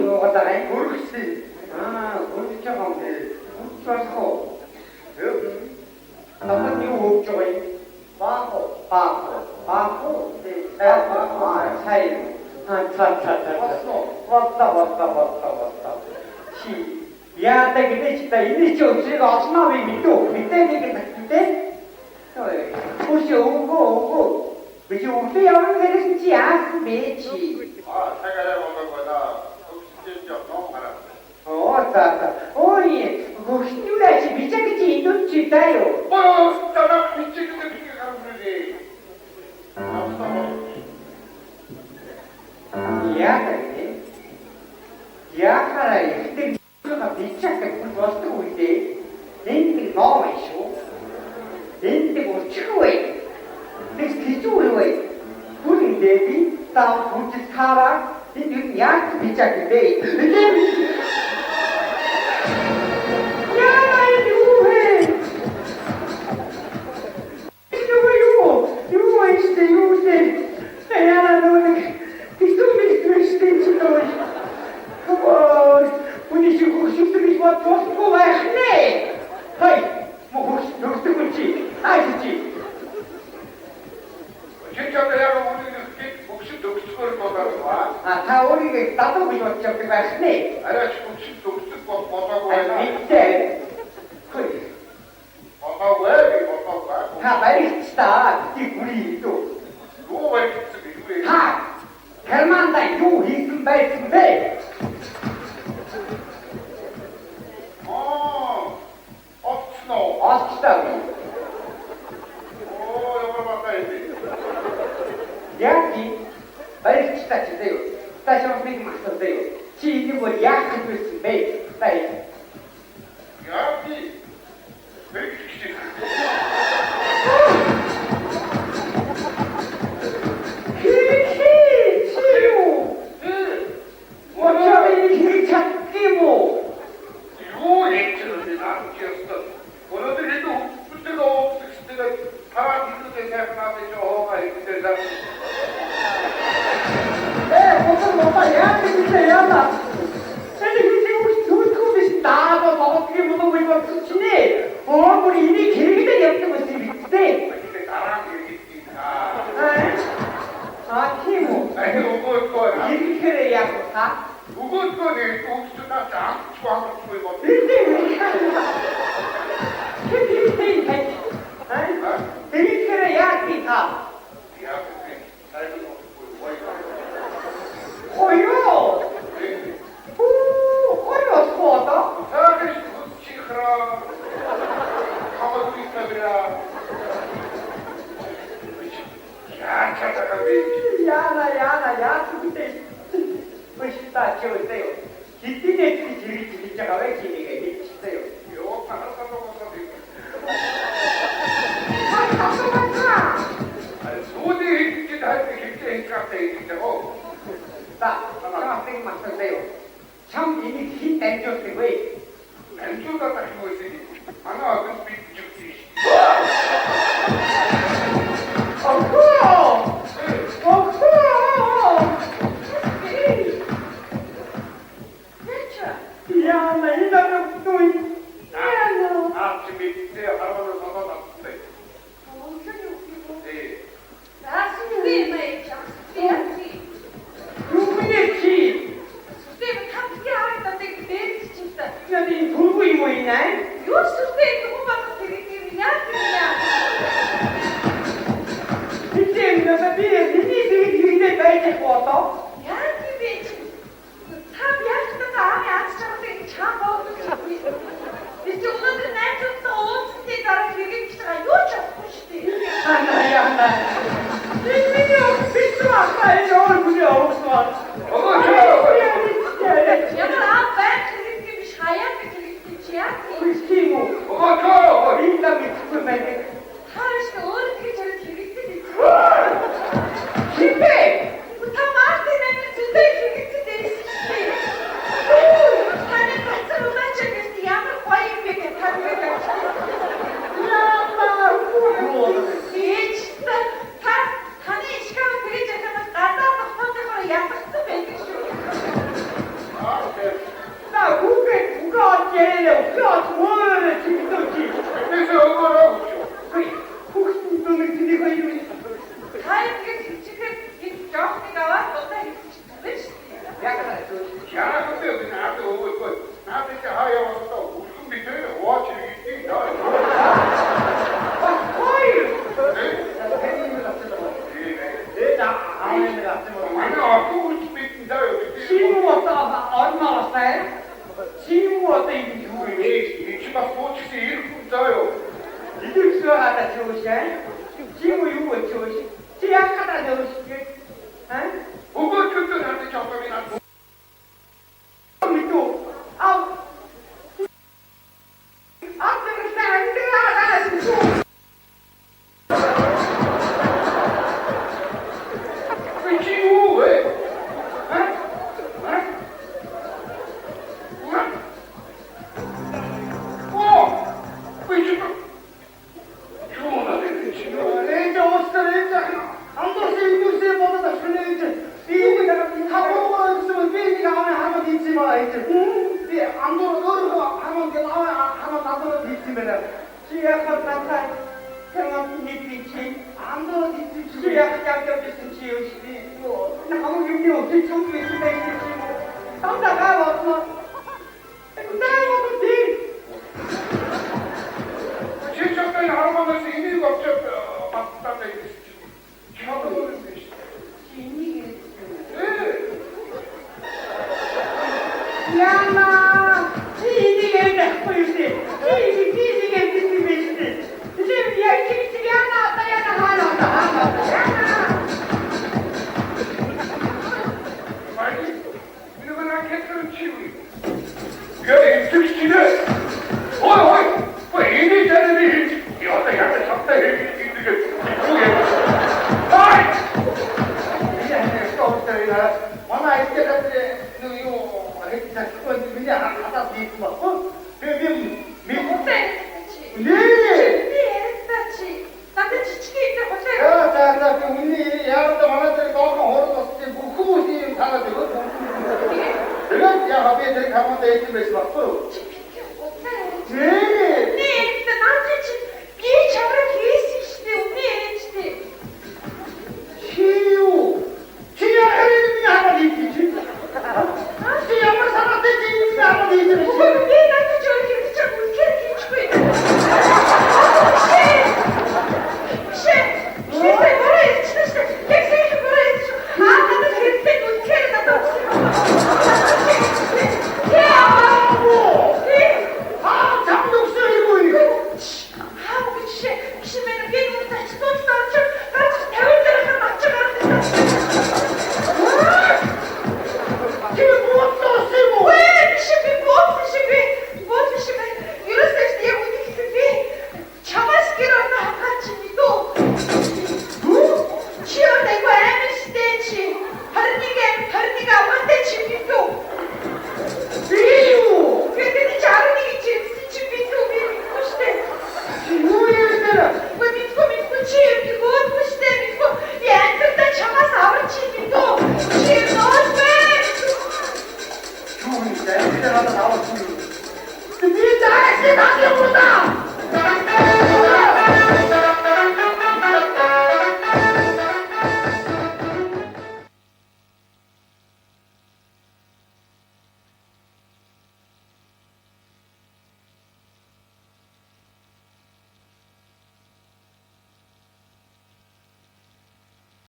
юу гадаа Хөргөсөн. хөргөж байгаа юм дээ. Хөргөж хоо. Намайг юу хөөж байгаа юм? Баахо. Сай. Ватта. Чи яадаг гэж та энэ ч өчиг олноо би мэдээ нэг гэдэг. Хөөж өгөө. Би юу би явах гэсэн чи яасан бэ чи? Цагаараа монголгода. Өгсөж явах хараа. Ой, гүшнүрэж бичиг чи идэв чи таяо. Танаа бичиг гаргах нүрээ. Яхара ихтэй бичиг гэж болдог үедээ энд ноо шүү. Энд үрчгүй. Нэг тийчгүй. Бүрэндээ би тав бүжиг хараа энэ яг бичиг дээ. 얘네 그거 뭐를 지금도지. 그래서 억울하고 죠. 그 혹시 너는 드리고 이러니 하이게 지금 이 정리가 왔다 이 약간 야, 근데 여기 나한테 오고 있고, 나한테 이제 하여 와서 웃음 밑에 와, 지금 나. 네? 팬님을 같은 네. 내가 아무래도 같은 거. 아니, 아까 웃음 밑인다, 여기. 지금 왔다 얼마 왔어요? 지금 왔다 이게 누구예요? 이 치마 소치지 일품 짜요. 이들 수학하다 좋으시네. 지금 이거 좋으시. 제약하다 좋으시게. 응? 뭐가 그때 나한테 정답이 난 우리 또 아우. 앞으로 나가 왜 지우 왜? 응? 왜 지금 주원하네 지금 레이저 없어 레이저. 안도시 이무시에 보다 술래이지. 이 가보고 있으면 비행기가 하면 있지 마 이제. 이 안도로 넣고 하면 게 나와 하면 나도 있지면은 지약한 나타 평안 비비치 안도 있지 지약 약격이 지우시 뭐 아무 용기 없이 청소에 있다 있지 뭐 남자가 왔어. 내가 돼. 제작단이 하루만에서 의미가 없죠 맞다 이게 지금 겨울인데 야마 이니게 보이지 이니게 비비치 이제 야키치 야나 따야나 하나 야마 아니 이거 나 캐스는 치우이 야 임숙시네 어이 왜 이리 자네들이 여자 약간 잡다해 이게 뭐야 아이 이제 또스터리가 엄마 이때 같이 이거 진짜 그건 그냥 갖다 뒤고 막 그미 어때? 그치? 네. 했다치. 나한테 지치게 있대 어때? 자, 그 언니 야한테 만나더니 너무 어려웠을 때뭐 후보시 사가지고 내가 야 앞에 저기 가면 돼 있지 몇시 왔어. 어때? 네. 언니 근데 나한테 지금 이 저를 기회시시대 언니 진짜. 치유 혜림이 하나 있지. 치유만 사람한테 치유이 하나 있지. 왜 나한테 저렇게 자꾸 이렇게 주고 있는 거야? 혹시 뭐라 했지? 객석에서 뭐라 했지? 나는 그때 눈캐를 나도 장독수 이거. 혹시 매는 비행기 다시 또 나한테 배울 때랑 맞춰가는데 지금 무엇도 쓰고. 왜 시비 무엇을 시비 이랬을 때 우리 그게 자마스키로 나같이 또 치어내고 MSC 대치 다른 니가 완대 집비도 치유. 근데 다른 니가 집비도 믿고 시대 치유에는 왜 믿고 치비고 믿고 시대 믿고 얘한테 자마스 아버지 믿고 치유 넣었어 죽으니까 그때마다 나와 치유. 네 자식이 나게 보다.